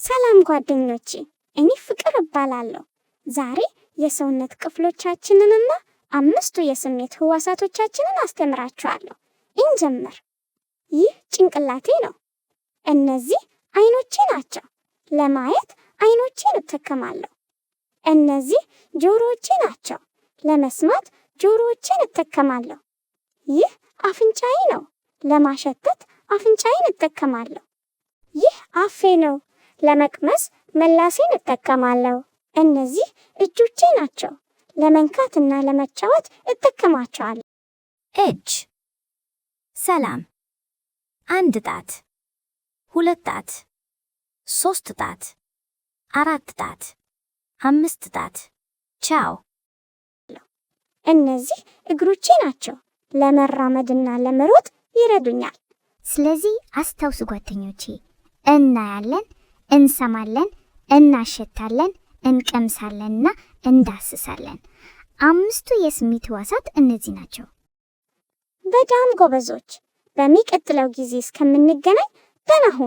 ሰላም ጓደኞቼ፣ እኔ ፍቅር እባላለሁ። ዛሬ የሰውነት ክፍሎቻችንንና 5ቱ የስሜት ህዋሳቶቻችንን አስተምራችኋለሁ። እንጀምር። ይህ ጭንቅላቴ ነው። እነዚህ አይኖቼ ናቸው። ለማየት አይኖቼን እጠቀማለሁ። እነዚህ ጆሮዎቼ ናቸው። ለመስማት ጆሮዎቼን እጠቀማለሁ። ይህ አፍንጫዬ ነው። ለማሸተት አፍንጫዬን እጠቀማለሁ። ይህ አፌ ነው። ለመቅመስ መላሴን እጠቀማለሁ። እነዚህ እጆቼ ናቸው። ለመንካትና ለመጫወት እጠቀማቸዋለሁ። እጅ። ሰላም። 1 ጣት፣ 2 ጣት፣ 3 ጣት፣ 4 ጣት፣ 5 ጣት። ቻው። እነዚህ እግሮቼ ናቸው። ለመራመድና ለመሮጥ ይረዱኛል። ስለዚህ አስታውሱ ጓደኞቼ፣ እናያለን፣ እንሰማለን፣ እናሸታለን፣ እንቀምሳለንና እንዳስሳለን። 5ቱ የስሜት ህዋሳት እነዚህ ናቸው። በጣም ጎበዞች። በሚቀጥለው ጊዜ እስከምንገናኝ ደህና ሁኑ።